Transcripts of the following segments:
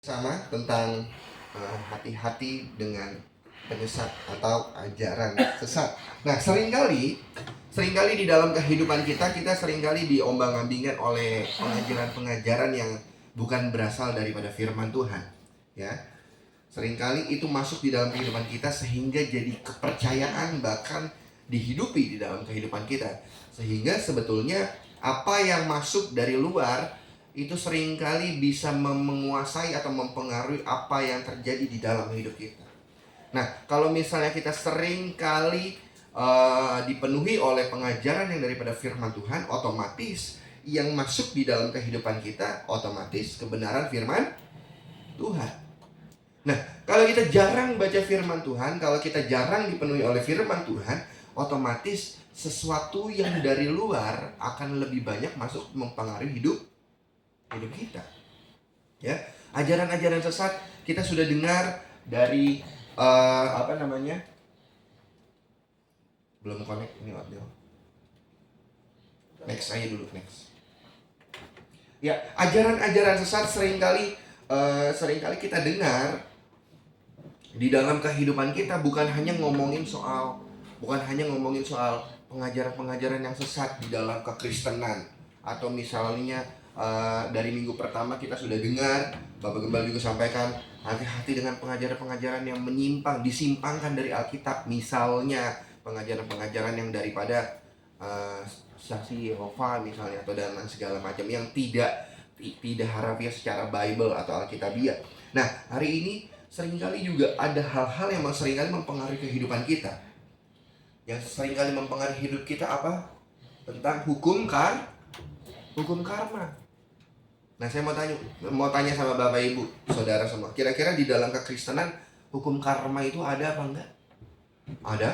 Sama tentang hati-hati dengan penyesat atau ajaran sesat. Nah, seringkali di dalam kehidupan kita seringkali diombang-ambingkan oleh pengajaran-pengajaran yang bukan berasal daripada firman Tuhan. Ya, seringkali itu masuk di dalam kehidupan kita sehingga jadi kepercayaan, bahkan dihidupi di dalam kehidupan kita. Sehingga sebetulnya apa yang masuk dari luar itu seringkali bisa menguasai atau mempengaruhi apa yang terjadi di dalam hidup kita. Nah, kalau misalnya kita seringkali dipenuhi oleh pengajaran yang daripada firman Tuhan, otomatis yang masuk di dalam kehidupan kita otomatis kebenaran firman Tuhan. Nah, kalau kita jarang baca firman Tuhan, kalau kita jarang dipenuhi oleh firman Tuhan, otomatis sesuatu yang dari luar akan lebih banyak masuk mempengaruhi hidup kita. Ya, ajaran-ajaran sesat kita sudah dengar dari belum connect ini audio. Next aja dulu, next. Ya, ajaran-ajaran sesat seringkali kita dengar di dalam kehidupan kita, bukan hanya ngomongin soal pengajaran-pengajaran yang sesat di dalam kekristenan, atau misalnya dari minggu pertama kita sudah dengar Bapak Gembala juga sampaikan hati-hati dengan pengajaran-pengajaran yang disimpangkan dari Alkitab, misalnya pengajaran-pengajaran yang daripada saksi Yehova misalnya, atau dan segala macam yang tidak harafiah secara Bible atau Alkitabiah. Nah, hari ini seringkali juga ada hal-hal yang seringkali mempengaruhi kehidupan kita. Yang seringkali mempengaruhi hidup kita apa? Tentang hukum karma. Nah, saya mau tanya sama Bapak Ibu, saudara semua. Kira-kira di dalam kekristenan hukum karma itu ada apa enggak? Ada?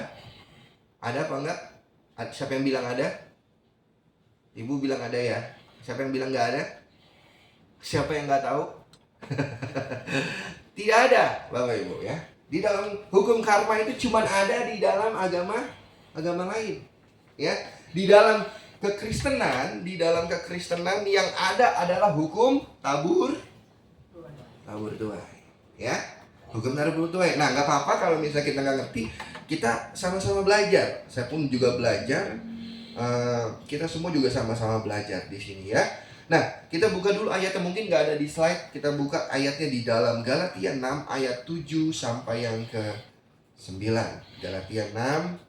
Ada apa enggak? Siapa yang bilang ada? Ibu bilang ada ya. Siapa yang bilang enggak ada? Siapa yang enggak tahu? Tidak ada, Bapak Ibu ya. Di dalam hukum karma itu cuma ada di dalam agama lain. Ya, di dalam kekristenan yang ada adalah hukum tabur tuai. Ya, hukum tabur tuai. Nah, nggak apa-apa kalau misalnya kita nggak ngerti, kita sama-sama belajar. Saya pun juga belajar. Kita semua juga sama-sama belajar di sini ya. Nah, kita buka dulu ayatnya, mungkin nggak ada di slide. Kita buka ayatnya di dalam Galatia 6 ayat 7 sampai yang ke 9. Galatia 6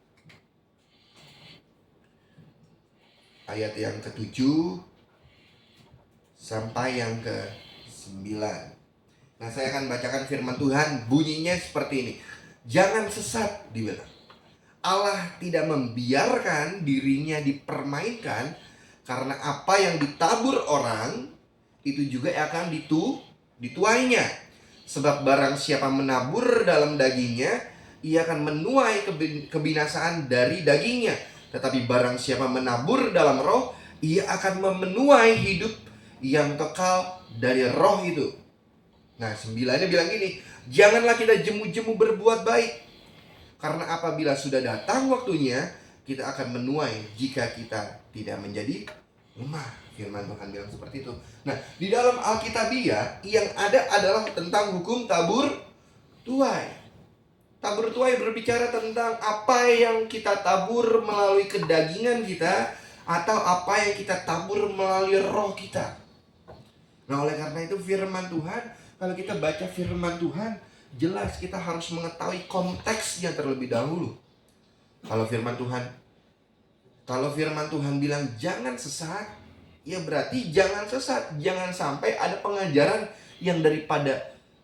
ayat yang ke-7 sampai yang ke-9. Nah, saya akan bacakan firman Tuhan, bunyinya seperti ini. Jangan sesat, dibilang. Allah tidak membiarkan dirinya dipermainkan, karena apa yang ditabur orang itu juga akan dituainya. Sebab barang siapa menabur dalam dagingnya, ia akan menuai kebinasaan dari dagingnya. Tetapi barang siapa menabur dalam roh, ia akan memenuhi hidup yang kekal dari roh itu. Nah, 9-nya bilang gini, janganlah kita jemu-jemu berbuat baik, karena apabila sudah datang waktunya, kita akan menuai jika kita tidak menjadi lemah. Firman Tuhan bilang seperti itu. Nah, di dalam Alkitabiah yang ada adalah tentang hukum tabur tuai. Tabur tuai berbicara tentang apa yang kita tabur melalui kedagingan kita, atau apa yang kita tabur melalui roh kita. Nah, oleh karena itu firman Tuhan, kalau kita baca firman Tuhan, jelas kita harus mengetahui konteksnya terlebih dahulu. Kalau firman Tuhan bilang jangan sesat, ya berarti jangan sesat. Jangan sampai ada pengajaran yang daripada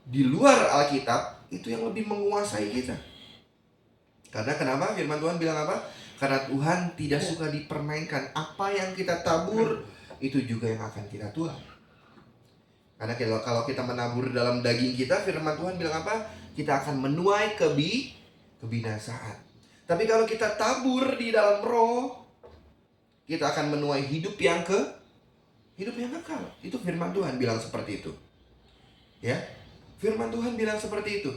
di luar Alkitab itu yang lebih menguasai kita. Karena kenapa? Firman Tuhan bilang apa? Karena Tuhan tidak suka dipermainkan. Apa yang kita tabur, itu juga yang akan kita tuai. Karena kalau kita menabur dalam daging kita, firman Tuhan bilang apa? Kita akan menuai kebinasaan. Tapi kalau kita tabur di dalam roh, kita akan menuai hidup yang kekal. Itu firman Tuhan bilang seperti itu. Ya, firman Tuhan bilang seperti itu.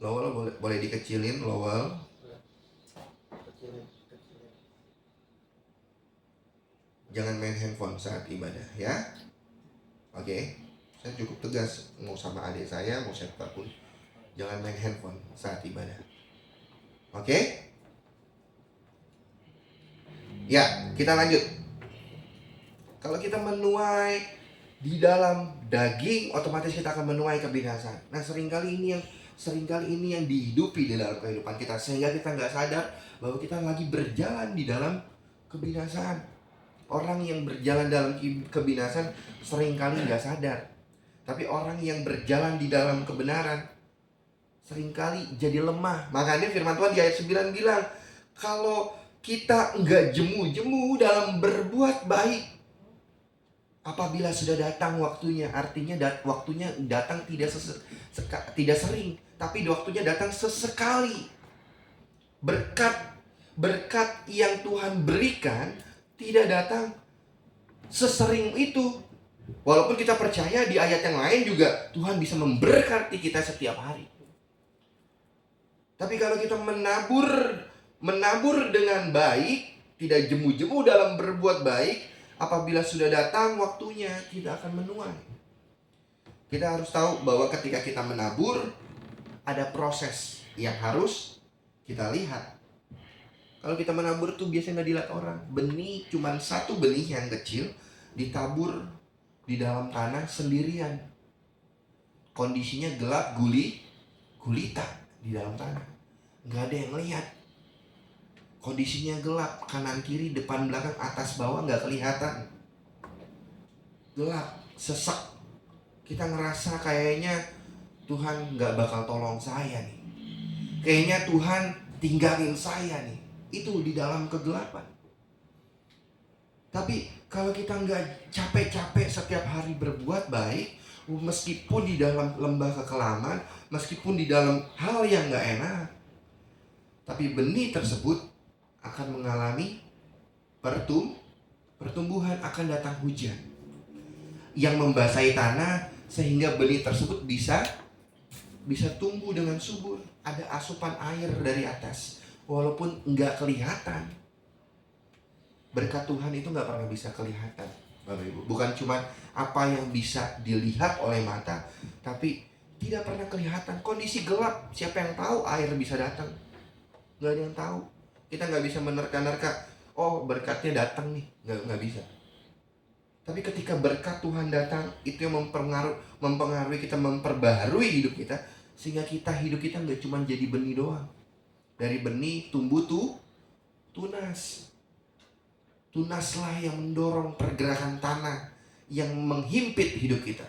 Lowell boleh dikecilin, Lowell. Jangan main handphone saat ibadah ya. Oke? Saya cukup tegas, mau sama adik saya, mau siapapun, jangan main handphone saat ibadah. Oke? Ya, kita lanjut. Kalau kita menuai di dalam daging, otomatis kita akan menuai kebinasan. Nah, seringkali ini yang dihidupi di dalam kehidupan kita, sehingga kita nggak sadar bahwa kita lagi berjalan di dalam kebinasaan. Orang yang berjalan dalam kebinasan seringkali nggak sadar. Tapi orang yang berjalan di dalam kebenaran seringkali jadi lemah. Makanya firman Tuhan di ayat 9 bilang, kalau kita nggak jemu-jemu dalam berbuat baik, apabila sudah datang waktunya, artinya waktunya datang tidak sering, tapi waktunya datang sesekali. Berkat yang Tuhan berikan tidak datang sesering itu. Walaupun kita percaya di ayat yang lain juga Tuhan bisa memberkati kita setiap hari. Tapi kalau kita menabur dengan baik, tidak jemu-jemu dalam berbuat baik, apabila sudah datang waktunya, kita akan menuai. Kita harus tahu bahwa ketika kita menabur, ada proses yang harus kita lihat. Kalau kita menabur tuh biasanya nggak dilihat orang. Benih, cuman satu benih yang kecil, ditabur di dalam tanah sendirian. Kondisinya gelap, gulita di dalam tanah. Nggak ada yang lihat. Kondisinya gelap, kanan kiri, depan belakang, atas bawah nggak kelihatan. Gelap, sesak. Kita ngerasa kayaknya Tuhan nggak bakal tolong saya nih. Kayaknya Tuhan tinggalin saya nih. Itu di dalam kegelapan. Tapi kalau kita nggak capek-capek setiap hari berbuat baik, meskipun di dalam lembah kekelaman, meskipun di dalam hal yang nggak enak, tapi benih tersebut akan mengalami pertumbuhan, akan datang hujan yang membasahi tanah sehingga benih tersebut bisa tumbuh dengan subur. Ada asupan air dari atas, walaupun nggak kelihatan. Berkat Tuhan itu nggak pernah bisa kelihatan, Bapak Ibu. Bukan cuma apa yang bisa dilihat oleh mata, tapi tidak pernah kelihatan. Kondisi gelap, siapa yang tahu air bisa datang? Nggak ada yang tahu. Kita nggak bisa menerka-nerka, oh berkatnya datang nih, nggak bisa. Tapi ketika berkat Tuhan datang, itu yang mempengaruhi kita, memperbaharui hidup kita, sehingga hidup kita nggak cuma jadi benih doang. Dari benih tumbuh tunas. Tunaslah yang mendorong pergerakan tanah, yang menghimpit hidup kita.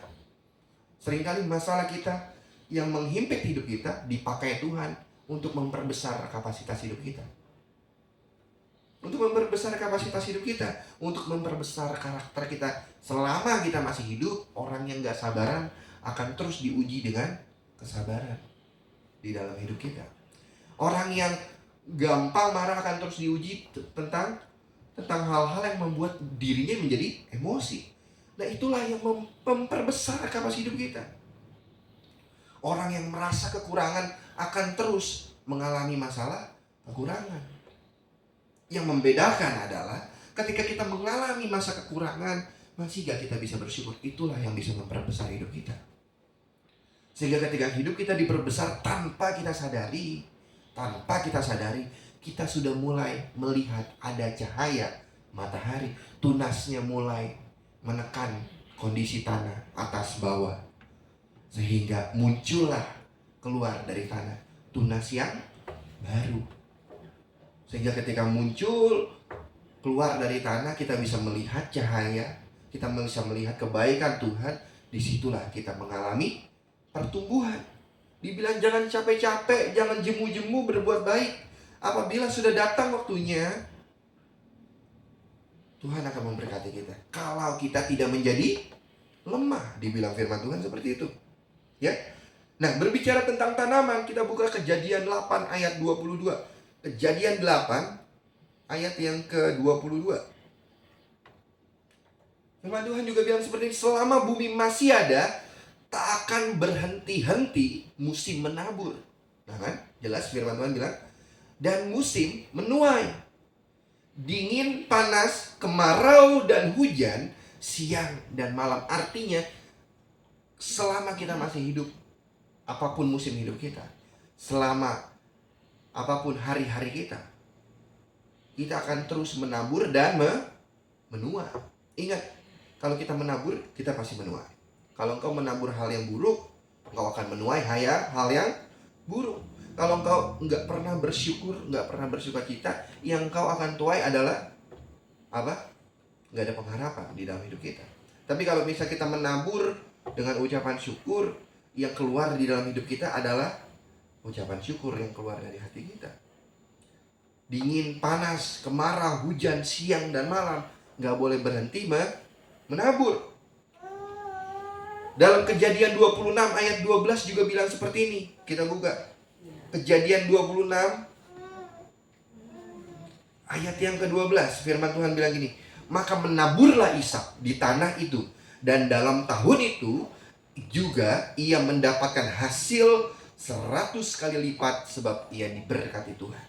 Seringkali masalah kita yang menghimpit hidup kita dipakai Tuhan untuk memperbesar kapasitas hidup kita. Untuk memperbesar kapasitas hidup kita, untuk memperbesar karakter kita. Selama kita masih hidup, orang yang gak sabaran akan terus diuji dengan kesabaran di dalam hidup kita. Orang yang gampang marah akan terus diuji tentang hal-hal yang membuat dirinya menjadi emosi. Nah, itulah yang memperbesar kapasitas hidup kita. Orang yang merasa kekurangan akan terus mengalami masalah kekurangan. Yang membedakan adalah ketika kita mengalami masa kekurangan, masih gak kita bisa bersyukur. Itulah yang bisa memperbesar hidup kita. Sehingga ketika hidup kita diperbesar tanpa kita sadari, kita sudah mulai melihat ada cahaya matahari. Tunasnya mulai menekan kondisi tanah atas bawah, sehingga muncullah keluar dari tanah tunas yang baru. Sehingga ketika muncul keluar dari tanah, kita bisa melihat cahaya, kita bisa melihat kebaikan Tuhan. Disitulah kita mengalami pertumbuhan. Dibilang jangan capek-capek, jangan jemu-jemu berbuat baik. Apabila sudah datang waktunya, Tuhan akan memberkati kita. Kalau kita tidak menjadi lemah, dibilang firman Tuhan seperti itu. Ya. Nah, berbicara tentang tanaman, kita buka Kejadian 8 ayat 22. Kejadian 8 ayat yang ke-22. Firman Tuhan juga bilang seperti ini, selama bumi masih ada, tak akan berhenti-henti musim menabur. Nah kan, jelas firman Tuhan bilang, dan musim menuai. Dingin, panas, kemarau, dan hujan, siang dan malam. Artinya selama kita masih hidup, apapun musim hidup kita, selama apapun hari-hari kita akan terus menabur dan menuai. Ingat, kalau kita menabur, kita pasti menuai. Kalau engkau menabur hal yang buruk, engkau akan menuai hal yang buruk. Kalau engkau nggak pernah bersyukur, nggak pernah bersuka cita, yang engkau akan tuai adalah apa? Nggak ada pengharapan di dalam hidup kita. Tapi kalau bisa kita menabur dengan ucapan syukur, yang keluar di dalam hidup kita adalah ucapan syukur yang keluar dari hati kita. Dingin, panas, kemarau, hujan, siang dan malam, nggak boleh berhenti menabur. Dalam Kejadian 26 ayat 12 juga bilang seperti ini. Kita buka Kejadian 26 ayat yang ke-12. Firman Tuhan bilang gini, maka menaburlah Ishak di tanah itu, dan dalam tahun itu juga ia mendapatkan hasil 100 kali lipat, sebab ia diberkati Tuhan.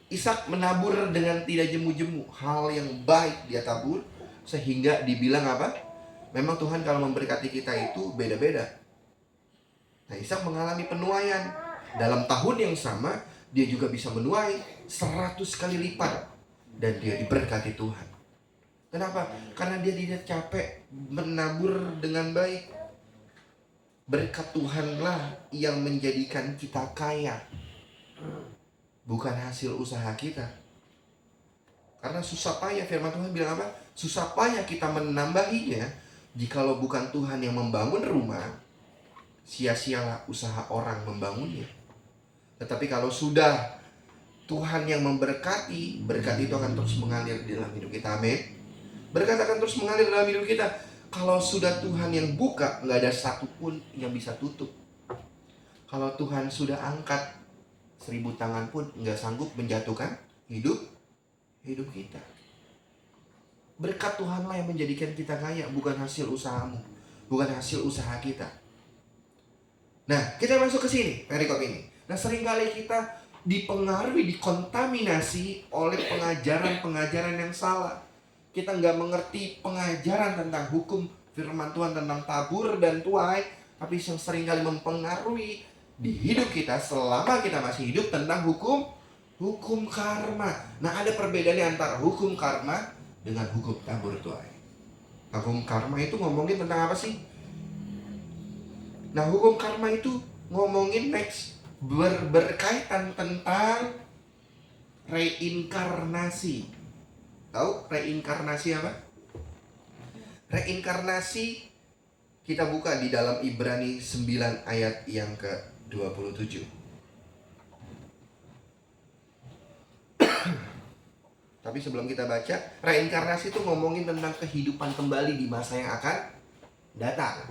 Ishak menabur dengan tidak jemu-jemu. Hal yang baik dia tabur, sehingga dibilang apa? Memang Tuhan kalau memberkati kita itu beda-beda. Nah, Ishak mengalami penuaian. Dalam tahun yang sama, dia juga bisa menuai 100 kali lipat. Dan dia diberkati Tuhan. Kenapa? Karena dia tidak capek menabur dengan baik. Berkat Tuhanlah yang menjadikan kita kaya, bukan hasil usaha kita. Karena susah payah, firman Tuhan bilang apa? Susah payah kita menambahinya. Jikalau bukan Tuhan yang membangun rumah, sia-sialah usaha orang membangunnya. Tetapi kalau sudah Tuhan yang memberkati, berkat itu akan terus mengalir di dalam hidup kita. Amin. Berkat akan terus mengalir dalam hidup kita. Kalau sudah Tuhan yang buka, nggak ada satupun yang bisa tutup. Kalau Tuhan sudah angkat, 1000 tangan pun nggak sanggup menjatuhkan hidup kita. Berkat Tuhanlah yang menjadikan kita kaya, bukan hasil usahamu, bukan hasil usaha kita. Nah, kita masuk ke sini, perikop ini. Nah, seringkali kita dipengaruhi, dikontaminasi oleh pengajaran-pengajaran yang salah. Kita nggak mengerti pengajaran tentang hukum firman Tuhan tentang tabur dan tuai, tapi yang seringkali mempengaruhi di hidup kita selama kita masih hidup tentang hukum karma. Nah, ada perbedaannya antara hukum karma dengan hukum tabur tuai. Hukum karma itu ngomongin tentang apa sih? Nah, hukum karma itu ngomongin next berkaitan tentang reinkarnasi. Tahu reinkarnasi apa? Reinkarnasi kita buka di dalam Ibrani 9 ayat yang ke-27. Tapi sebelum kita baca, reinkarnasi itu ngomongin tentang kehidupan kembali di masa yang akan datang.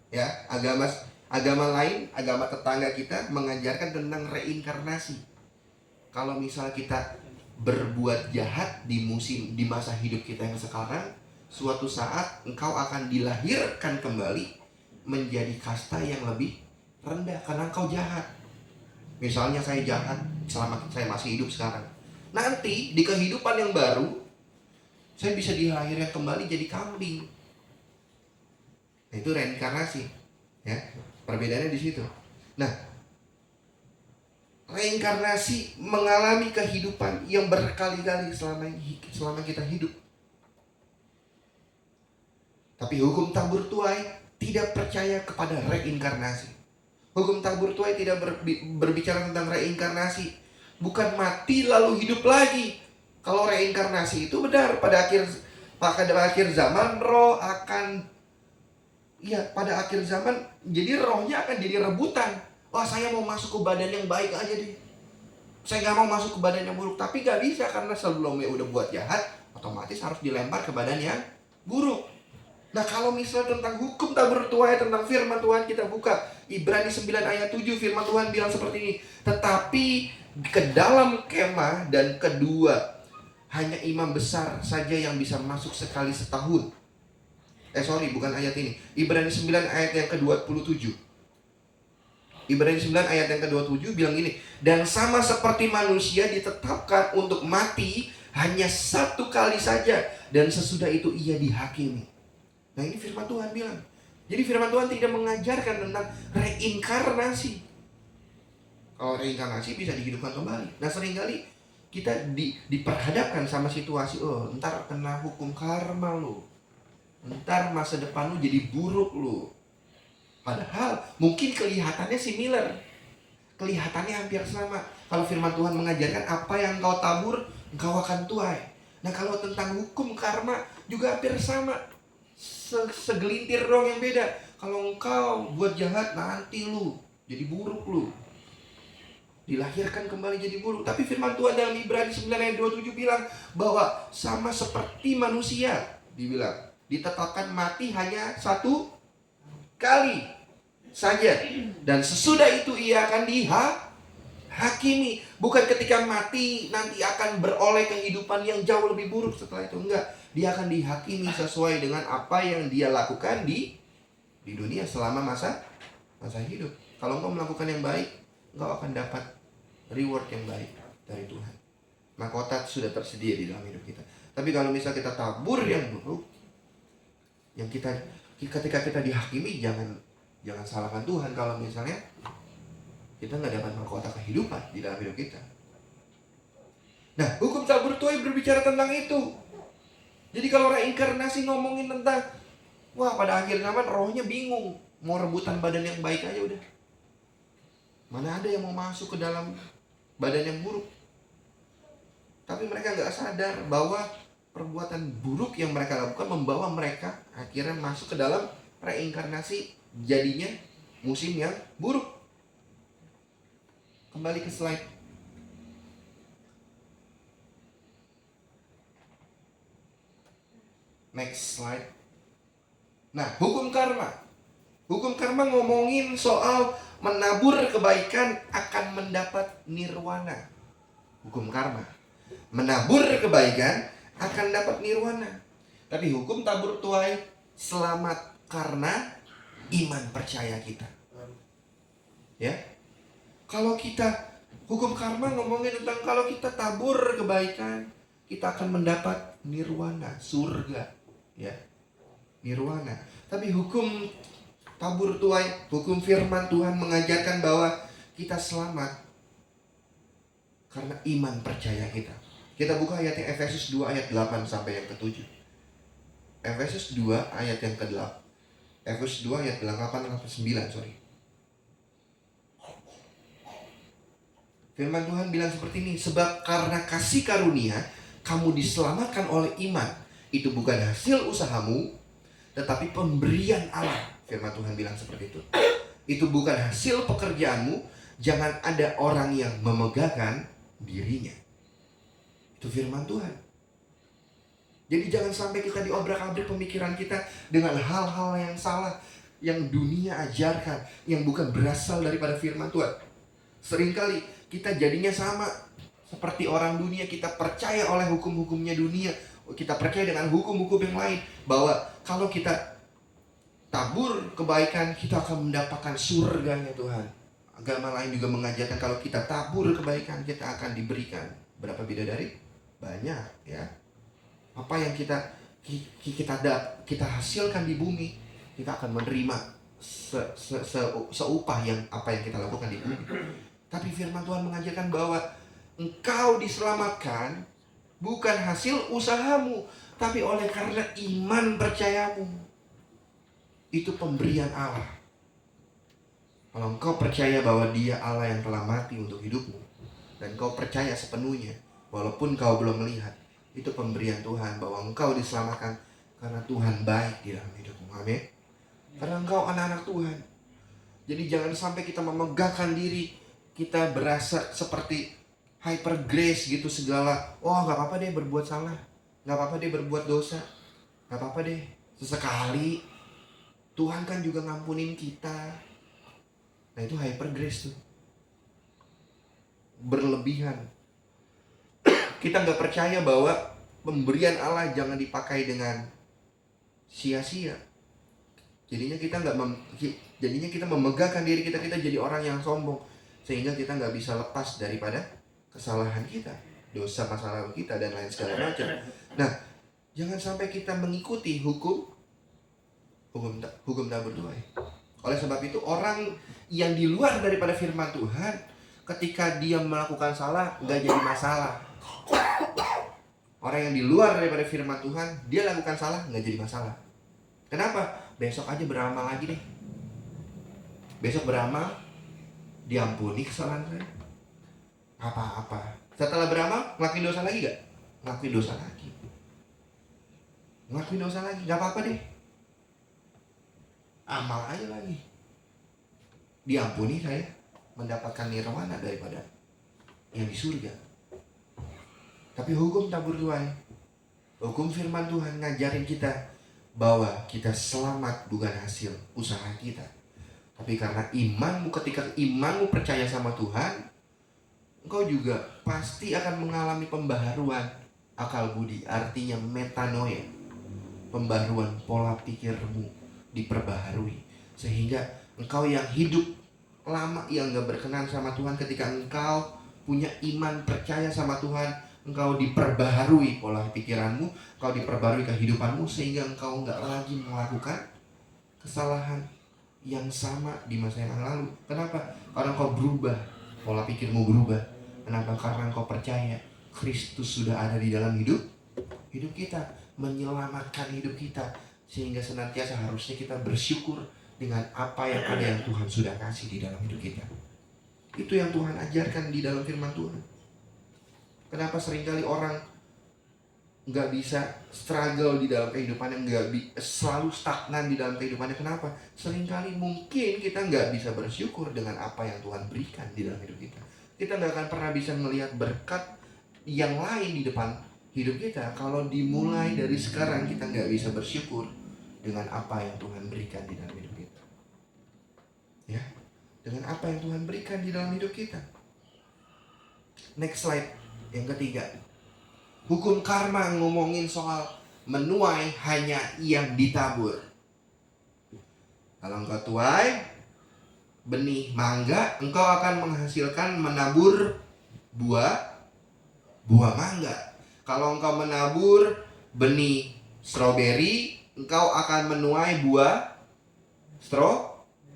Ya, agama lain, agama tetangga kita mengajarkan tentang reinkarnasi. Kalau misal kita berbuat jahat di masa hidup kita yang sekarang, suatu saat engkau akan dilahirkan kembali menjadi kasta yang lebih rendah karena engkau jahat. Misalnya saya jahat selama saya masih hidup sekarang. Nanti di kehidupan yang baru saya bisa dilahirkan kembali jadi kambing. Nah, itu reinkarnasi. Ya, perbedaannya di situ. Nah, reinkarnasi mengalami kehidupan yang berkali-kali selama kita hidup. Tapi hukum tabur tuai tidak percaya kepada reinkarnasi. Hukum tabur tuai tidak berbicara tentang reinkarnasi. Bukan mati lalu hidup lagi. Kalau reinkarnasi itu benar, pada akhir zaman roh akan, ya pada akhir zaman jadi rohnya akan jadi rebutan. Wah, saya mau masuk ke badan yang baik aja deh, saya gak mau masuk ke badan yang buruk. Tapi gak bisa, karena sebelumnya udah buat jahat, otomatis harus dilempar ke badan yang buruk. Nah, kalau misal tentang hukum tabur tuai, tentang firman Tuhan, kita buka Ibrani 9 ayat 7. Firman Tuhan bilang seperti ini, tetapi ke dalam kemah dan kedua hanya imam besar saja yang bisa masuk sekali setahun. Bukan ayat ini. Ibrani 9 ayat yang ke-27. Ibrani 9 ayat yang ke-27 bilang gini, dan sama seperti manusia ditetapkan untuk mati hanya satu kali saja, dan sesudah itu ia dihakimi. Nah, ini firman Tuhan bilang, Jadi firman Tuhan tidak mengajarkan tentang reinkarnasi. Kalau reinkarnasi bisa dihidupkan kembali. Nah seringkali kita diperhadapkan sama situasi, oh ntar kena hukum karma lu, ntar masa depan lu jadi buruk lu. Padahal mungkin kelihatannya similar, kelihatannya hampir sama. Kalau firman Tuhan mengajarkan apa yang kau tabur, engkau akan tuai. Nah kalau tentang hukum karma juga hampir sama, segelintir dong yang beda. Kalau engkau buat jahat, nanti lu jadi buruk lu, dilahirkan kembali jadi buruk. Tapi firman Tuhan dalam Ibrani 9 ayat 27 bilang bahwa sama seperti manusia, dibilang ditetapkan mati hanya satu kali saja, dan sesudah itu ia akan dihakimi. Bukan ketika mati nanti akan beroleh kehidupan yang jauh lebih buruk setelah itu, enggak. Dia akan dihakimi sesuai dengan apa yang dia lakukan di dunia selama masa hidup. Kalau engkau melakukan yang baik, engkau akan dapat reward yang baik dari Tuhan. Mahkota sudah tersedia di dalam hidup kita. Tapi kalau misal kita tabur yang buruk, yang ketika kita dihakimi, jangan salahkan Tuhan kalau misalnya kita nggak dapat mahkota kehidupan di dalam hidup kita. Nah, hukum tabur tuai berbicara tentang itu. Jadi kalau reinkarnasi ngomongin tentang, wah pada akhir zaman rohnya bingung, mau rebutan badan yang baik aja udah. Mana ada yang mau masuk ke dalam badan yang buruk. Tapi mereka nggak sadar bahwa perbuatan buruk yang mereka lakukan membawa mereka akhirnya masuk ke dalam reinkarnasi, jadinya musim yang buruk. Kembali ke slide. Next slide. Nah, hukum karma. Hukum karma ngomongin soal menabur kebaikan akan mendapat nirwana. Hukum karma. Menabur kebaikan akan dapat nirwana. Tapi hukum tabur tuai selamat karena iman percaya kita. Ya. Kalau kita, hukum karma ngomongin tentang kalau kita tabur kebaikan, kita akan mendapat nirwana, surga. Ya. Nirwana. Tapi hukum tabur tuai, hukum firman Tuhan mengajarkan bahwa kita selamat karena iman percaya kita. Kita buka ayatnya Efesus 2 ayat 8 sampai yang ke-7. Efesus 2 ayat yang ke-8. Efesus 2 ayat 8 sampai 9, sorry. Firman Tuhan bilang seperti ini, sebab karena kasih karunia kamu diselamatkan oleh iman. Itu bukan hasil usahamu, tetapi pemberian Allah. Firman Tuhan bilang seperti itu. Itu bukan hasil pekerjaanmu. Jangan ada orang yang memegahkan dirinya. Itu firman Tuhan. Jadi jangan sampai kita diobrak-abrik pemikiran kita dengan hal-hal yang salah, yang dunia ajarkan, yang bukan berasal daripada firman Tuhan. Seringkali kita jadinya sama seperti orang dunia. Kita percaya oleh hukum-hukumnya dunia, kita percaya dengan hukum-hukum yang lain, bahwa kalau kita tabur kebaikan, kita akan mendapatkan surganya Tuhan. Agama lain juga mengajarkan kalau kita tabur kebaikan, kita akan diberikan berapa bidadari? Banyak, ya. Apa yang kita hasilkan di bumi, kita akan menerima seupah yang apa yang kita lakukan di bumi. Tapi firman Tuhan mengajarkan bahwa engkau diselamatkan bukan hasil usahamu, tapi oleh karena iman percayamu. Itu pemberian Allah. Kalau engkau percaya bahwa Dia Allah yang telah mati untuk hidupmu, dan engkau percaya sepenuhnya, walaupun kau belum melihat, itu pemberian Tuhan bahwa engkau diselamatkan karena Tuhan baik di dalam hidupmu. Amin. Karena engkau anak-anak Tuhan. Jadi jangan sampai kita memegahkan diri, kita berasa seperti hyper grace gitu segala. Oh gak apa-apa deh berbuat salah, gak apa-apa deh berbuat dosa, gak apa-apa deh sesekali, Tuhan kan juga ngampunin kita. Nah itu hyper grace tuh, berlebihan. Kita gak percaya bahwa pemberian Allah jangan dipakai dengan sia-sia. Jadinya kita memegahkan diri kita jadi orang yang sombong, sehingga kita gak bisa lepas daripada kesalahan kita, dosa masa lalu kita, dan lain segala macam. Nah, jangan sampai kita mengikuti hukum hukum tabur tuai. Oleh sebab itu orang yang di luar daripada firman Tuhan, ketika dia melakukan salah nggak jadi masalah. Orang yang di luar daripada firman Tuhan, dia lakukan salah nggak jadi masalah. Kenapa? Besok aja beramal lagi deh. Besok beramal, diampuni kesalahan saya. Apa-apa. Setelah beramal, ngelakuin dosa lagi gak? Ngelakuin dosa lagi. Ngelakuin dosa lagi, gak apa-apa deh. Amal aja lagi. Diampuni saya, mendapatkan nirwana daripada yang di surga. Tapi hukum tabur tuai, hukum firman Tuhan ngajarin kita bahwa kita selamat bukan hasil usaha kita, tapi karena imanmu. Ketika imanmu percaya sama Tuhan, engkau juga pasti akan mengalami pembaharuan akal budi. Artinya metanoia, pembaharuan pola pikirmu diperbaharui, sehingga engkau yang hidup lama yang gak berkenan sama Tuhan, ketika engkau punya iman percaya sama Tuhan, engkau diperbaharui pola pikiranmu, engkau diperbaharui kehidupanmu, sehingga engkau gak lagi melakukan kesalahan yang sama di masa yang lalu. Kenapa? Karena engkau berubah, pola pikirmu berubah. Kenapa? Karena engkau percaya Kristus sudah ada di dalam hidup kita, menyelamatkan hidup kita, sehingga senantiasa harusnya kita bersyukur dengan apa yang ada yang Tuhan sudah kasih di dalam hidup kita. Itu yang Tuhan ajarkan di dalam firman Tuhan. Kenapa seringkali orang nggak bisa struggle di dalam kehidupannya, selalu stagnan di dalam kehidupannya? Kenapa? Seringkali mungkin kita nggak bisa bersyukur dengan apa yang Tuhan berikan di dalam hidup kita. Kita nggak akan pernah bisa melihat berkat yang lain di depan hidup kita kalau dimulai dari sekarang kita nggak bisa bersyukur dengan apa yang Tuhan berikan di dalam hidup kita. Ya, dengan apa yang Tuhan berikan di dalam hidup kita. Next slide, yang ketiga. Hukum karma ngomongin soal menuai hanya yang ditabur. Kalau engkau tuai benih mangga, engkau akan menghasilkan menabur buah mangga. Kalau engkau menabur benih stroberi, engkau akan menuai buah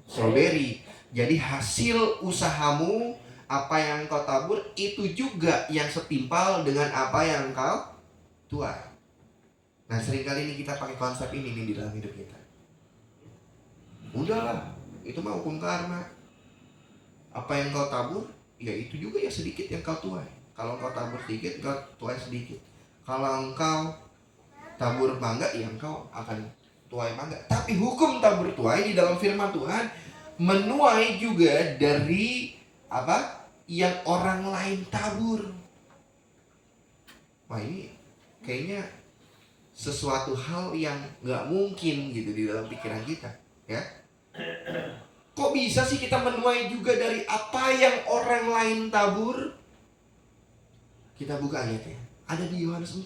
stroberi. Jadi hasil usahamu, apa yang engkau tabur, itu juga yang setimpal dengan apa yang engkau tuai. Nah, seringkali ini kita pakai konsep ini nih di dalam hidup kita. Udahlah, itu mah hukum karma. Apa yang engkau tabur, ya itu juga ya sedikit yang engkau tuai. Kalau engkau tabur sedikit, engkau tuai sedikit. Kalau engkau tabur mangga, ya engkau akan tuai mangga. Tapi hukum tabur tuai di dalam firman Tuhan, menuai juga dari apa yang orang lain tabur. Wah, ini kayaknya sesuatu hal yang gak mungkin gitu di dalam pikiran kita, ya. Kok bisa sih kita menuai juga dari apa yang orang lain tabur? Kita buka ayatnya. Ada di Yohanes 4,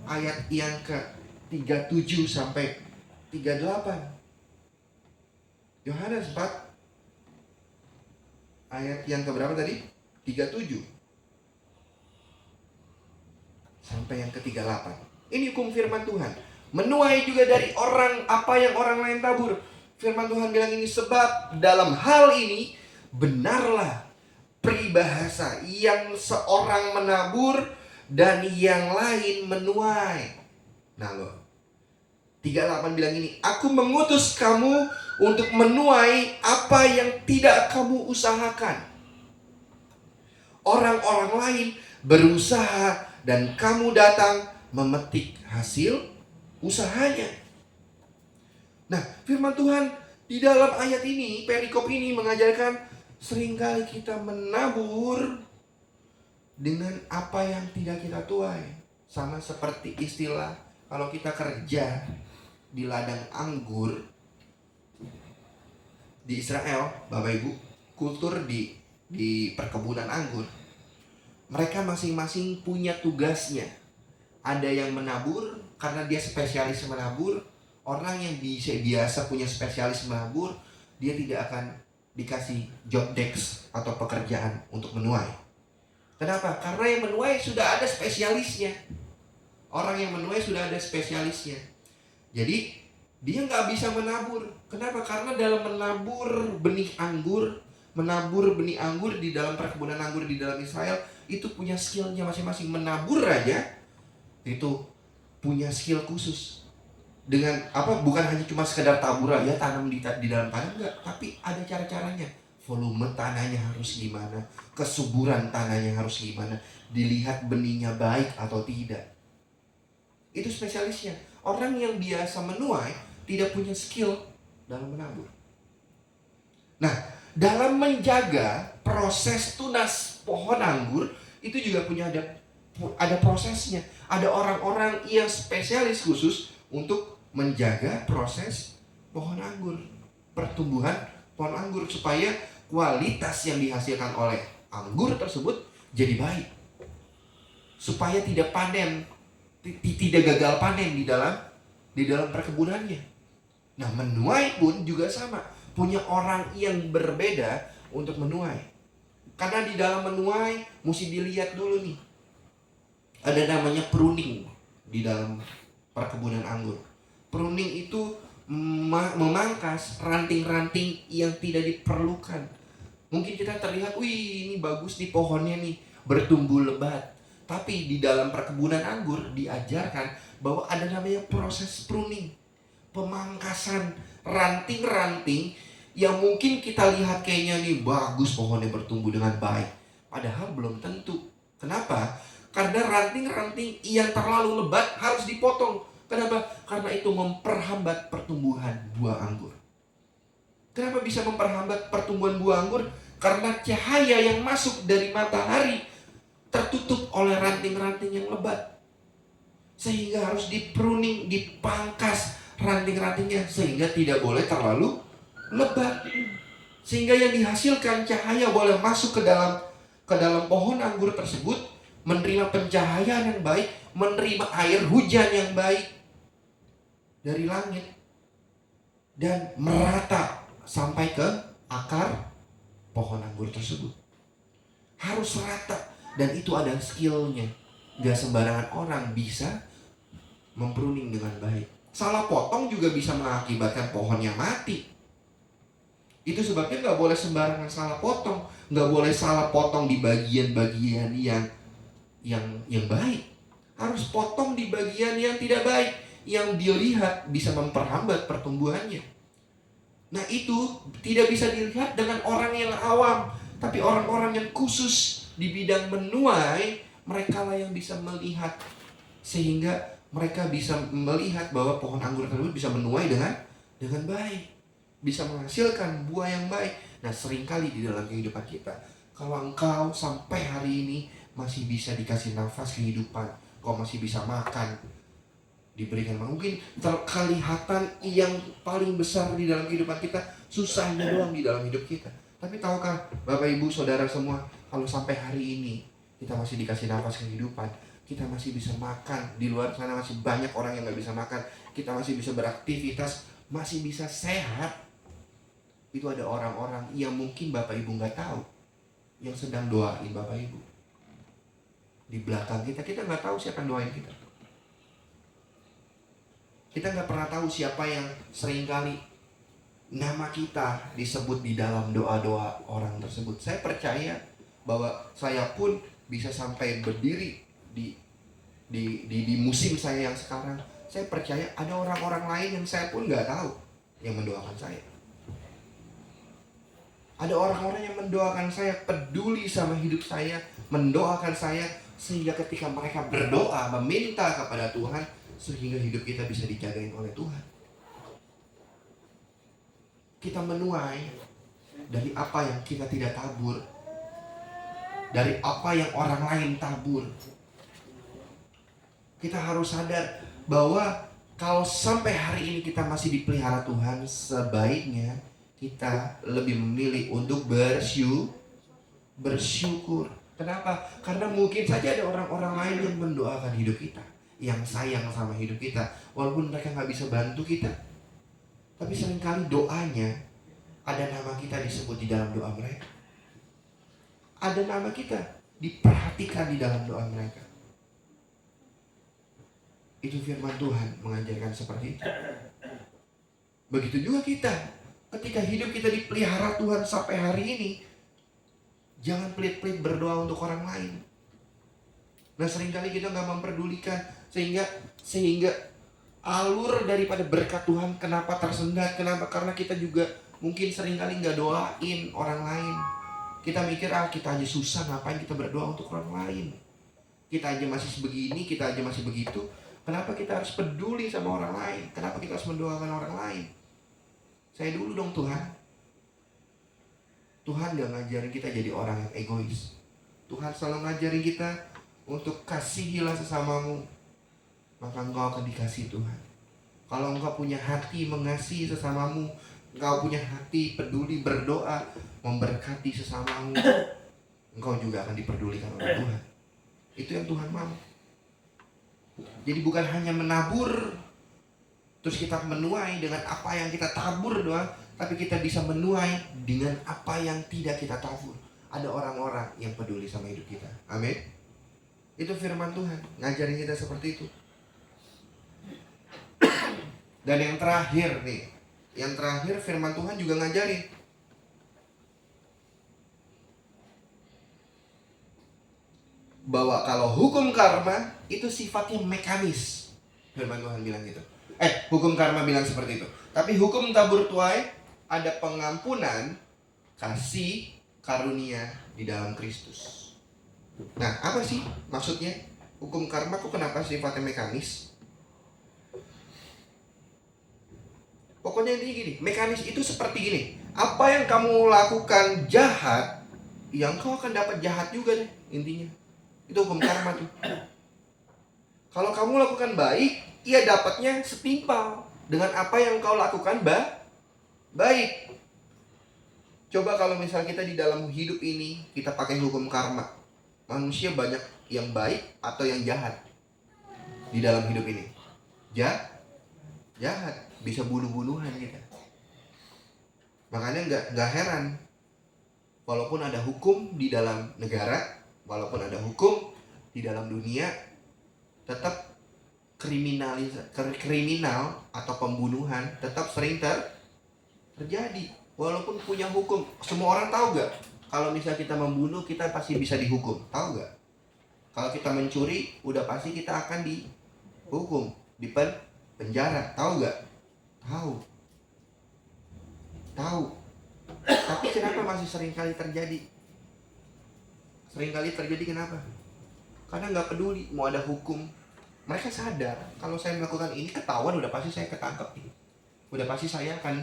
ayat yang ke-37 sampai 38. Yohanes 4 ayat yang keberapa tadi? 37 sampai yang ke-38. Ini hukum firman Tuhan. Menuai juga dari orang apa yang orang lain tabur. Firman Tuhan bilang ini, sebab dalam hal ini benarlah peribahasa, yang seorang menabur dan yang lain menuai. Nah loh, 38 bilang ini, aku mengutus kamu untuk menuai apa yang tidak kamu usahakan. Orang-orang lain berusaha dan kamu datang memetik hasil usahanya. Nah, firman Tuhan di dalam ayat ini, perikop ini mengajarkan seringkali kita menabur dengan apa yang tidak kita tuai. Sama seperti istilah kalau kita kerja di ladang anggur di Israel, Bapak Ibu, kultur di perkebunan anggur, mereka masing-masing punya tugasnya. Ada yang menabur karena dia spesialis menabur. Orang yang biasa punya spesialis menabur, dia tidak akan dikasih job desk atau pekerjaan untuk menuai. Kenapa? Karena yang menuai sudah ada spesialisnya. Orang yang menuai sudah ada spesialisnya. Jadi dia nggak bisa menabur. Kenapa? Karena dalam menabur benih anggur di dalam perkebunan anggur di dalam Israel, itu punya skillnya masing-masing. Menabur aja itu punya skill khusus. Dengan apa? Bukan hanya cuma sekedar tabur aja, tanam di dalam tanah, enggak, tapi ada cara-caranya. Volume tanahnya harus gimana, kesuburan tanahnya harus gimana, dilihat benihnya baik atau tidak. Itu spesialisnya. Orang yang biasa menuai tidak punya skill dalam menabur. Nah, dalam menjaga proses tunas pohon anggur itu juga punya ada prosesnya. Ada orang-orang yang spesialis khusus untuk menjaga proses pohon anggur, pertumbuhan pohon anggur, supaya kualitas yang dihasilkan oleh anggur tersebut jadi baik, supaya tidak panen, tidak gagal panen di dalam perkebunannya. Nah, menuai pun juga sama, punya orang yang berbeda untuk menuai. Karena di dalam menuai mesti dilihat dulu nih, ada namanya pruning di dalam perkebunan anggur. Pruning itu memangkas ranting-ranting yang tidak diperlukan. Mungkin kita terlihat, wih ini bagus nih pohonnya nih, bertumbuh lebat. Tapi di dalam perkebunan anggur diajarkan bahwa ada namanya proses pruning, pemangkasan ranting-ranting yang mungkin kita lihat kayaknya nih bagus, pohonnya bertumbuh dengan baik, padahal belum tentu. Kenapa? Karena ranting-ranting yang terlalu lebat harus dipotong. Kenapa? Karena itu memperhambat pertumbuhan buah anggur. Kenapa bisa memperhambat pertumbuhan buah anggur? Karena cahaya yang masuk dari matahari tertutup oleh ranting-ranting yang lebat, sehingga harus dipruning, dipangkas ranting-rantingnya sehingga tidak boleh terlalu lebat, sehingga yang dihasilkan cahaya boleh masuk ke dalam pohon anggur tersebut, menerima pencahayaan yang baik, menerima air hujan yang baik dari langit, dan merata sampai ke akar pohon anggur tersebut. Harus rata, dan itu ada skillnya. Gak sembarangan orang bisa mempruning dengan baik. Salah potong juga bisa mengakibatkan pohonnya mati. Itu sebabnya gak boleh sembarangan salah potong. Gak boleh salah potong di bagian-bagian yang baik. Harus potong di bagian yang tidak baik, yang dilihat bisa memperhambat pertumbuhannya. Nah, itu tidak bisa dilihat dengan orang yang awam, tapi orang-orang yang khusus di bidang menuai, mereka lah yang bisa melihat, sehingga mereka bisa melihat bahwa pohon anggur tersebut bisa menuai dengan baik, bisa menghasilkan buah yang baik. Nah, seringkali di dalam kehidupan kita, kalau engkau sampai hari ini masih bisa dikasih nafas kehidupan, kau masih bisa makan, diberikan, mungkin kelihatan yang paling besar di dalam kehidupan kita susahnya doang di dalam hidup kita. Tapi tahukah Bapak Ibu Saudara semua, kalau sampai hari ini kita masih dikasih nafas kehidupan, kita masih bisa makan, di luar sana masih banyak orang yang gak bisa makan, kita masih bisa beraktivitas, masih bisa sehat. Itu ada orang-orang yang mungkin Bapak Ibu gak tahu, yang sedang doain Bapak Ibu. Di belakang kita gak tahu siapa yang doain kita. Kita gak pernah tahu siapa yang seringkali nama kita disebut di dalam doa-doa orang tersebut. Saya percaya bahwa saya pun bisa sampai berdiri di musim saya yang sekarang. Saya percaya ada orang-orang lain yang saya pun gak tahu yang mendoakan saya. Ada orang-orang yang mendoakan saya, peduli sama hidup saya, mendoakan saya, sehingga ketika mereka berdoa, meminta kepada Tuhan, sehingga hidup kita bisa dijagain oleh Tuhan. Kita menuai dari apa yang kita tidak tabur, dari apa yang orang lain tabur. Kita harus sadar bahwa kalau sampai hari ini kita masih dipelihara Tuhan, sebaiknya kita lebih memilih untuk bersyukur. Kenapa? Karena mungkin saja ada orang-orang lain yang mendoakan hidup kita, yang sayang sama hidup kita, walaupun mereka gak bisa bantu kita. Tapi seringkali doanya, ada nama kita disebut di dalam doa mereka. Ada nama kita diperhatikan di dalam doa mereka. Itu firman Tuhan mengajarkan seperti itu. Begitu juga kita. Ketika hidup kita dipelihara Tuhan sampai hari ini, jangan pelit-pelit berdoa untuk orang lain. Nah, seringkali kita nggak memperdulikan, sehingga alur daripada berkat Tuhan kenapa tersendat? Kenapa? Karena kita juga mungkin seringkali nggak doain orang lain. Kita mikir, kita aja susah, ngapain kita berdoa untuk orang lain? Kita aja masih begini, kita aja masih begitu. Kenapa kita harus peduli sama orang lain? Kenapa kita harus mendoakan orang lain? Saya dulu dong Tuhan. Tuhan gak ngajarin kita jadi orang yang egois. Tuhan selalu ngajarin kita untuk kasihilah sesamamu, maka engkau akan dikasih Tuhan. Kalau engkau punya hati mengasihi sesamamu, engkau punya hati peduli berdoa, memberkati sesamamu, engkau juga akan diperdulikan oleh Tuhan. Itu yang Tuhan mau. Jadi bukan hanya menabur, terus kita menuai dengan apa yang kita tabur doang, tapi kita bisa menuai dengan apa yang tidak kita tabur. Ada orang-orang yang peduli sama hidup kita. Amin. Itu firman Tuhan, ngajarin kita seperti itu. Dan yang terakhir nih, firman Tuhan juga ngajarin bahwa kalau hukum karma itu sifatnya mekanis. Firman Tuhan bilang gitu. Hukum karma bilang seperti itu. Tapi hukum tabur tuai ada pengampunan, kasih, karunia di dalam Kristus. Nah, apa sih maksudnya? Hukum karma kok kenapa sifatnya mekanis? Pokoknya ini gini, mekanis itu seperti gini. Apa yang kamu lakukan jahat, yang kau akan dapat jahat juga deh, intinya. Itu hukum karma tuh. Kalau kamu lakukan baik, ia dapatnya setimpal dengan apa yang kau lakukan baik. Coba kalau misalnya kita di dalam hidup ini kita pakai hukum karma, manusia banyak yang baik atau yang jahat di dalam hidup ini. Jahat, bisa bunuh-bunuhan kita. Makanya nggak heran, walaupun ada hukum di dalam negara, walaupun ada hukum di dalam dunia, tetap kriminal atau pembunuhan tetap sering terjadi. Walaupun punya hukum, semua orang tahu gak? Kalau misalnya kita membunuh, kita pasti bisa dihukum, tahu gak? Kalau kita mencuri, udah pasti kita akan dihukum, di penjara, tahu gak? Tahu. Tapi kenapa masih seringkali terjadi? Seringkali terjadi kenapa? Karena nggak peduli mau ada hukum. Mereka sadar kalau saya melakukan ini ketahuan, udah pasti saya ketangkep nih. Udah pasti saya akan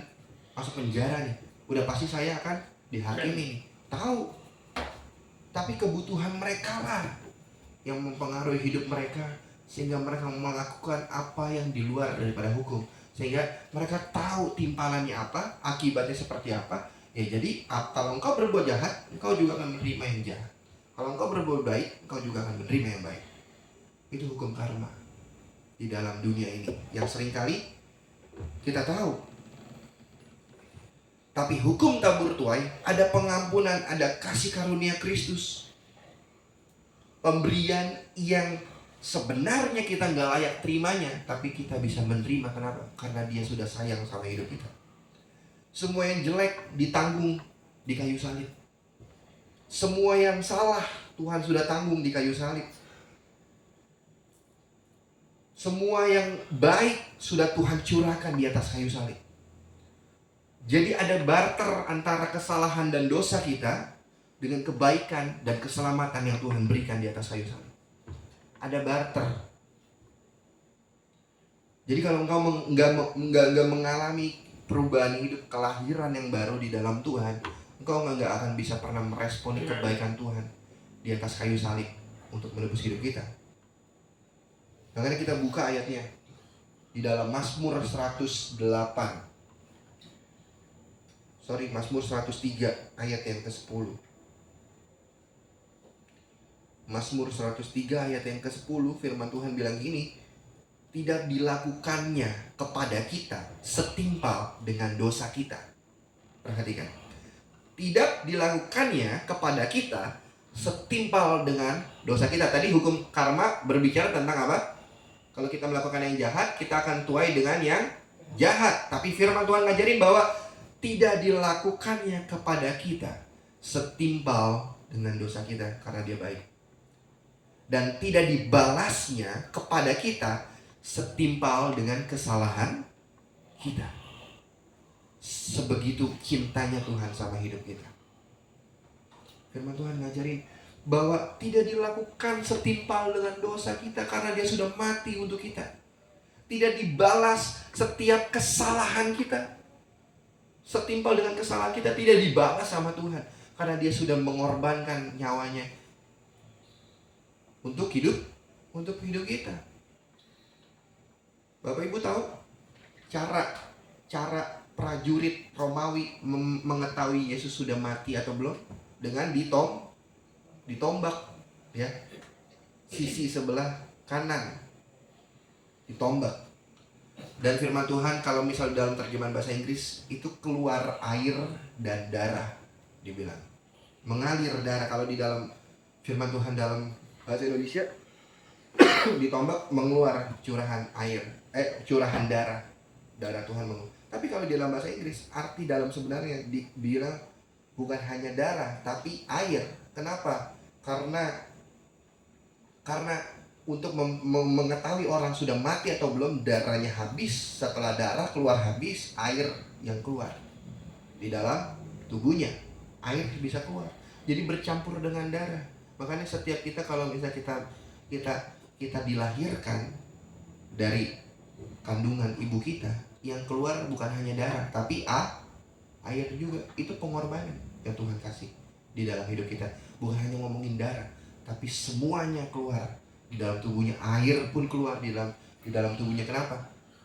masuk penjara nih. Udah pasti saya akan dihakimi nih. Tahu. Tapi kebutuhan mereka lah yang mempengaruhi hidup mereka, sehingga mereka melakukan apa yang di luar daripada hukum. Sehingga mereka tahu timpalannya apa, akibatnya seperti apa. Ya jadi kalau engkau berbuat jahat, engkau juga akan menerima yang jahat. Kalau engkau berbuat baik, engkau juga akan menerima yang baik. Itu hukum karma di dalam dunia ini yang seringkali kita tahu. Tapi hukum tabur tuai ada pengampunan, ada kasih karunia Kristus. Pemberian yang sebenarnya kita nggak layak terimanya, tapi kita bisa menerima. Kenapa? Karena dia sudah sayang sama hidup kita. Semua yang jelek ditanggung di kayu salib. Semua yang salah Tuhan sudah tanggung di kayu salib. Semua yang baik sudah Tuhan curahkan di atas kayu salib. Jadi ada barter antara kesalahan dan dosa kita dengan kebaikan dan keselamatan yang Tuhan berikan di atas kayu salib. Ada barter. Jadi kalau engkau nggak mengalami perubahan hidup, kelahiran yang baru di dalam Tuhan, engkau nggak akan bisa pernah meresponi kebaikan Tuhan di atas kayu salib untuk menebus hidup kita. Makanya kita buka ayatnya di dalam Mazmur 103 ayat yang ke-10. Mazmur 103 ayat yang ke-10, firman Tuhan bilang gini, tidak dilakukannya kepada kita setimpal dengan dosa kita. Perhatikan. Tidak dilakukannya kepada kita setimpal dengan dosa kita. Tadi hukum karma berbicara tentang apa? Kalau kita melakukan yang jahat, kita akan tuai dengan yang jahat. Tapi firman Tuhan ngajarin bahwa tidak dilakukannya kepada kita setimpal dengan dosa kita karena dia baik. Dan tidak dibalasnya kepada kita setimpal dengan kesalahan kita. Sebegitu cintanya Tuhan sama hidup kita. Firman Tuhan ngajarin bahwa tidak dilakukan setimpal dengan dosa kita karena dia sudah mati untuk kita. Tidak dibalas setiap kesalahan kita setimpal dengan kesalahan kita, tidak dibalas sama Tuhan karena dia sudah mengorbankan nyawanya untuk hidup kita. Bapak Ibu tahu cara prajurit Romawi mengetahui Yesus sudah mati atau belum? Dengan ditombak, ya, sisi sebelah kanan ditombak. Dan firman Tuhan kalau misal dalam terjemahan bahasa Inggris itu keluar air dan darah, dibilang mengalir darah. Kalau di dalam firman Tuhan dalam bahasa Indonesia ditombak mengeluar curahan darah Tuhan mengeluar. Tapi kalau di dalam bahasa Inggris arti dalam sebenarnya dibilang bukan hanya darah tapi air. Kenapa? Karena untuk mengetahui orang sudah mati atau belum, darahnya habis. Setelah darah keluar habis, air yang keluar di dalam tubuhnya, air bisa keluar. Jadi bercampur dengan darah. Makanya setiap kita kalau misalnya kita dilahirkan dari kandungan ibu kita, yang keluar bukan hanya darah tapi air juga. Itu pengorbanan yang Tuhan kasih di dalam hidup kita. Bukan hanya ngomongin darah, tapi semuanya keluar di dalam tubuhnya. Air pun keluar di dalam tubuhnya. Kenapa?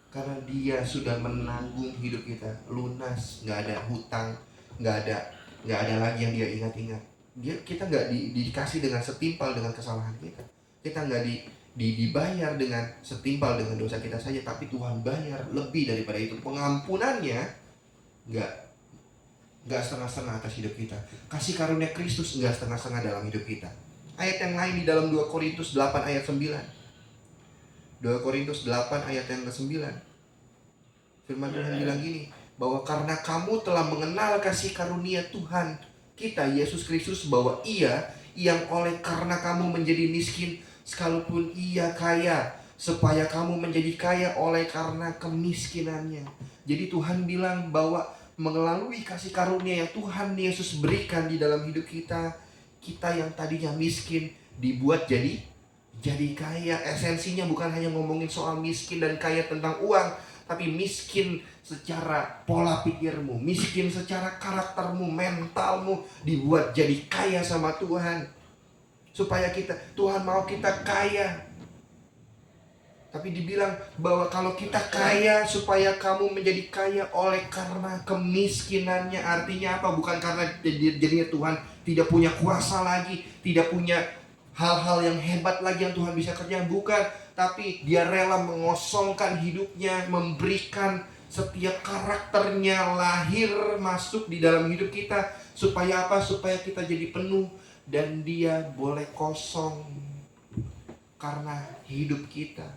Karena dia sudah menanggung hidup kita lunas, nggak ada hutang, nggak ada lagi yang dia ingat-ingat. Kita nggak dikasih dengan setimpal dengan kesalahan kita. Kita nggak dibayar dengan setimpal dengan dosa kita saja, tapi Tuhan bayar lebih daripada itu. Pengampunannya nggak setengah-setengah atas hidup kita. Kasih karunia Kristus nggak setengah-setengah dalam hidup kita. Ayat yang lain di dalam 2 Korintus 8 ayat 9. 2 Korintus 8 ayat yang ke-9. Firman Tuhan bilang gini, bahwa karena kamu telah mengenal kasih karunia Tuhan kita Yesus Kristus, bahwa Ia yang oleh karena kamu menjadi miskin sekalipun Ia kaya, supaya kamu menjadi kaya oleh karena kemiskinannya. Jadi Tuhan bilang bahwa melalui kasih karunia yang Tuhan Yesus berikan di dalam hidup kita, kita yang tadinya miskin dibuat jadi kaya. Esensinya bukan hanya ngomongin soal miskin dan kaya tentang uang, tapi miskin secara pola pikirmu, miskin secara karaktermu, mentalmu, dibuat jadi kaya sama Tuhan. Supaya Tuhan mau kita kaya. Tapi dibilang bahwa kalau kita kaya, supaya kamu menjadi kaya oleh karena kemiskinannya. Artinya apa? Bukan karena jadinya Tuhan tidak punya kuasa lagi, tidak punya hal-hal yang hebat lagi yang Tuhan bisa kerjakan. Bukan, tapi dia rela mengosongkan hidupnya, memberikan setiap karakternya lahir masuk di dalam hidup kita. Supaya apa? Supaya kita jadi penuh dan dia boleh kosong karena hidup kita.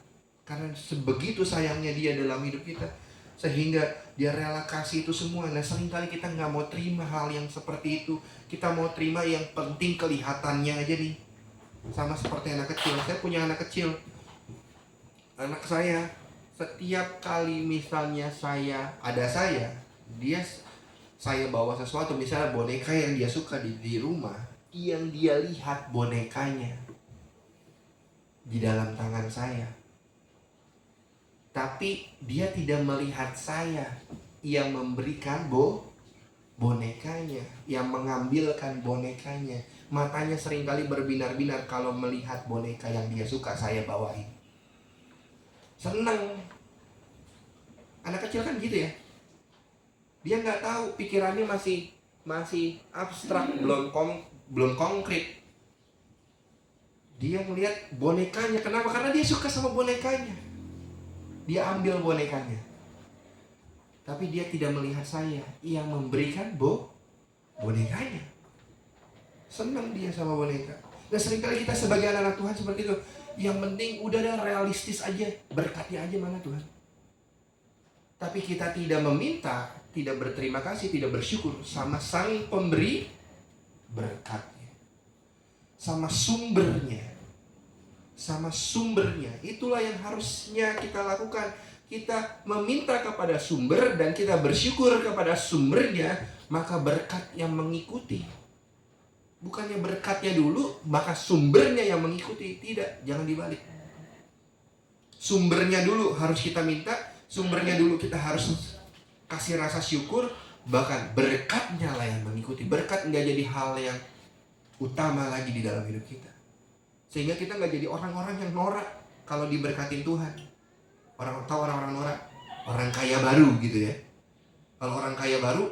Karena sebegitu sayangnya dia dalam hidup kita, sehingga dia rela kasih itu semua. Nah, seringkali kita nggak mau terima hal yang seperti itu. Kita mau terima yang penting kelihatannya aja nih. Sama seperti anak kecil. Saya punya anak kecil. Anak saya, setiap kali misalnya saya bawa sesuatu, misalnya boneka yang dia suka di rumah, yang dia lihat bonekanya di dalam tangan saya. Tapi dia tidak melihat saya yang memberikan bonekanya, yang mengambilkan bonekanya. Matanya seringkali berbinar-binar kalau melihat boneka yang dia suka saya bawain. Senang. Anak kecil kan gitu ya. Dia nggak tahu, pikirannya masih abstrak, belum konkret. Dia melihat bonekanya. Kenapa? Karena dia suka sama bonekanya. Dia ambil bonekanya. Tapi dia tidak melihat saya yang memberikan bonekanya. Senang dia sama boneka. Dan seringkali kita sebagai anak-anak Tuhan seperti itu. Yang penting udah realistis aja. Berkatnya aja mana Tuhan. tapi kita tidak meminta, tidak berterima kasih, tidak bersyukur sama sang pemberi berkatnya, sama sumbernya. Itulah yang harusnya kita lakukan. Kita meminta kepada sumber dan kita bersyukur kepada sumbernya, maka berkat yang mengikuti. Bukannya berkatnya dulu, maka sumbernya yang mengikuti. Tidak, jangan dibalik. Sumbernya dulu harus kita minta, sumbernya dulu kita harus kasih rasa syukur, bahkan berkatnya lah yang mengikuti. Berkat nggak jadi hal yang utama lagi di dalam hidup kita, sehingga kita nggak jadi orang-orang yang norak kalau diberkatin Tuhan. Orang-orang norak, orang kaya baru gitu ya. Kalau orang kaya baru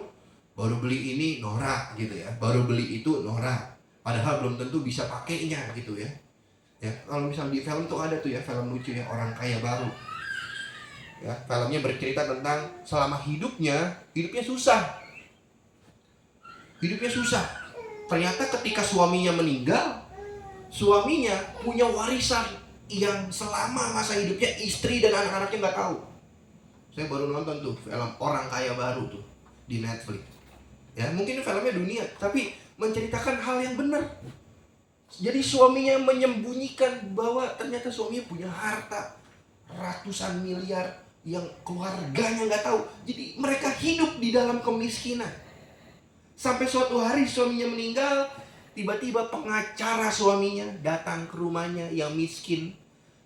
beli ini norak gitu ya, baru beli itu norak, padahal belum tentu bisa pakainya gitu ya. Ya, kalau misalnya di film tuh ada tuh ya, film lucu ya, orang kaya baru. Ya, filmnya bercerita tentang selama hidupnya susah. Ternyata ketika suaminya meninggal, suaminya punya warisan yang selama masa hidupnya istri dan anak-anaknya nggak tahu. Saya baru nonton tuh film Orang Kaya Baru tuh di Netflix. Ya, mungkin filmnya dunia, tapi menceritakan hal yang benar. Jadi suaminya menyembunyikan bahwa ternyata suaminya punya harta ratusan miliar yang keluarganya nggak tahu. Jadi mereka hidup di dalam kemiskinan. Sampai suatu hari suaminya meninggal, tiba-tiba pengacara suaminya datang ke rumahnya yang miskin,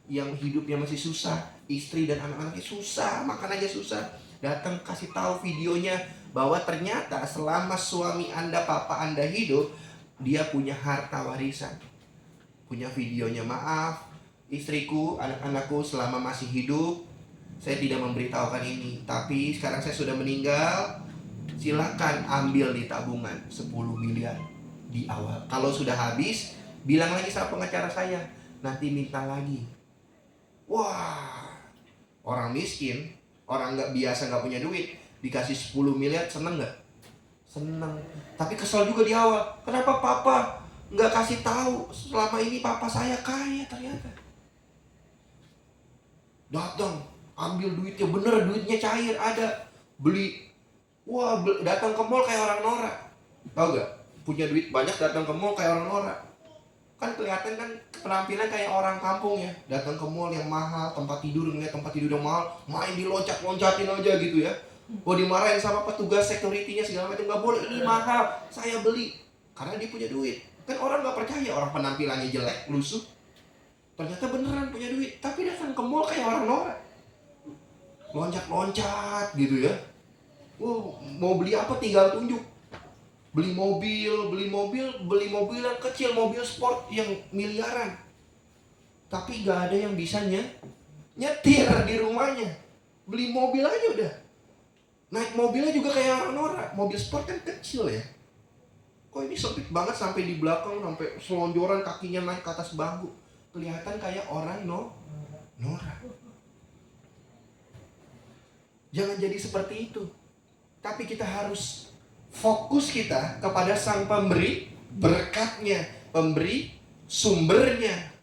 yang hidupnya masih susah, istri dan anak-anaknya susah, makan aja susah. Datang kasih tahu videonya bahwa ternyata selama suami Anda, papa Anda hidup, dia punya harta warisan. Punya videonya, maaf istriku, anak-anakku selama masih hidup saya tidak memberitahukan ini, tapi sekarang saya sudah meninggal, silakan ambil di tabungan 10 miliar di awal. Kalau sudah habis, bilang lagi sama pengacara saya, nanti minta lagi. Wah, orang miskin, orang nggak biasa, nggak punya duit, dikasih 10 miliar, seneng nggak? Seneng. Tapi kesel juga di awal. Kenapa papa nggak kasih tahu? Selama ini papa saya kaya ternyata. Datang, ambil duitnya, bener duitnya cair, ada. Beli. Wah, datang ke mall kayak orang norak. Tahu gak? Punya duit banyak datang ke mall kayak orang norak. Kan kelihatan kan penampilan kayak orang kampung ya. Datang ke mall yang mahal, tempat tidur, ngeliat tempat tidur yang mahal, main diloncat-loncatin aja gitu ya. Oh, dimarahin sama petugas security-nya segala macam, nggak boleh, ini mahal, saya beli karena dia punya duit. Kan orang nggak percaya, orang penampilannya jelek, lusuh, ternyata beneran punya duit. Tapi datang ke mall kayak orang norak, loncat-loncat gitu ya. Mau beli apa tinggal tunjuk. Beli mobil yang kecil, mobil sport yang miliaran, tapi nggak ada yang bisa nyetir di rumahnya. Beli mobil aja udah. Naik mobilnya juga kayak orang norak. Mobil sport kan kecil ya. Kok ini sempit banget sampai di belakang, sampai selonjoran kakinya naik ke atas bangku. Kelihatan kayak orang norak. Jangan jadi seperti itu. Tapi kita harus fokus kita kepada sang pemberi berkatnya, pemberi sumbernya.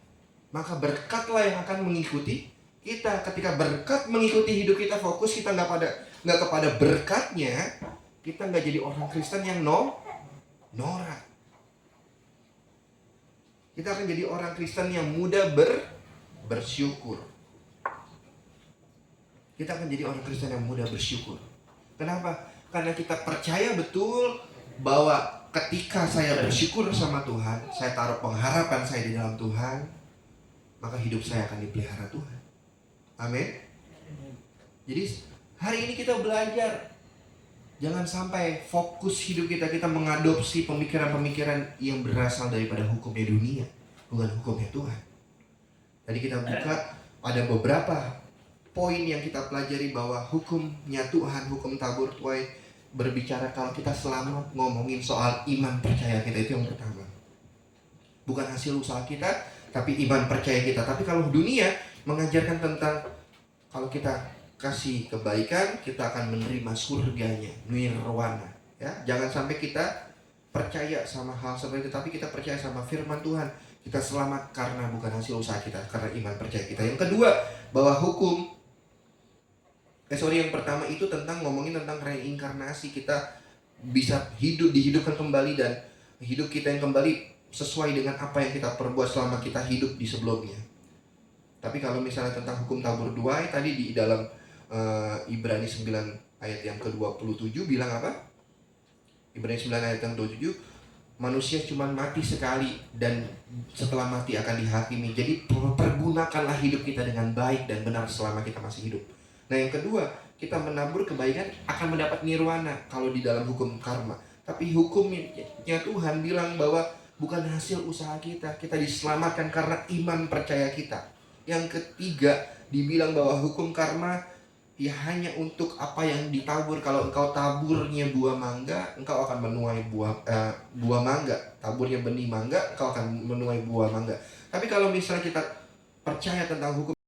Maka berkatlah yang akan mengikuti kita. Ketika berkat mengikuti hidup kita, fokus kita nggak kepada berkatnya, kita nggak jadi orang Kristen yang norak. Kita akan jadi orang Kristen yang mudah bersyukur. Kita akan jadi orang Kristen yang mudah bersyukur. Kenapa? Karena kita percaya betul bahwa ketika saya bersyukur sama Tuhan, saya taruh pengharapan saya di dalam Tuhan, maka hidup saya akan dipelihara Tuhan. Amin. Jadi hari ini kita belajar, jangan sampai fokus hidup kita mengadopsi pemikiran-pemikiran yang berasal daripada hukumnya dunia, bukan hukumnya Tuhan. Tadi kita buka, ada beberapa poin yang kita pelajari bahwa hukumnya Tuhan, hukum tabur tuai, berbicara kalau kita selamat, ngomongin soal iman percaya kita, itu yang pertama. Bukan hasil usaha kita, tapi iman percaya kita. Tapi kalau dunia mengajarkan tentang kalau kita kasih kebaikan, kita akan menerima surganya, nirwana. Ya, jangan sampai kita percaya sama hal seperti itu, tapi kita percaya sama firman Tuhan. Kita selamat karena bukan hasil usaha kita, karena iman percaya kita. Yang kedua, bahwa hukum Yang pertama itu tentang ngomongin tentang reinkarnasi. Kita bisa dihidupkan kembali, dan hidup kita yang kembali sesuai dengan apa yang kita perbuat selama kita hidup di sebelumnya. Tapi kalau misalnya tentang hukum tabur tuai tadi di dalam Ibrani 9 ayat yang ke-27 bilang apa? Ibrani 9 ayat yang ke-27, manusia cuma mati sekali dan setelah mati akan dihakimi. Jadi pergunakanlah hidup kita dengan baik dan benar selama kita masih hidup. Nah, yang kedua, kita menabur kebaikan akan mendapat nirwana kalau di dalam hukum karma. Tapi hukumnya Tuhan bilang bahwa bukan hasil usaha kita. Kita diselamatkan karena iman percaya kita. Yang ketiga, dibilang bahwa hukum karma ya hanya untuk apa yang ditabur. Kalau engkau taburnya buah mangga, engkau akan menuai buah mangga. Taburnya benih mangga, engkau akan menuai buah mangga. Tapi kalau misalnya kita percaya tentang hukum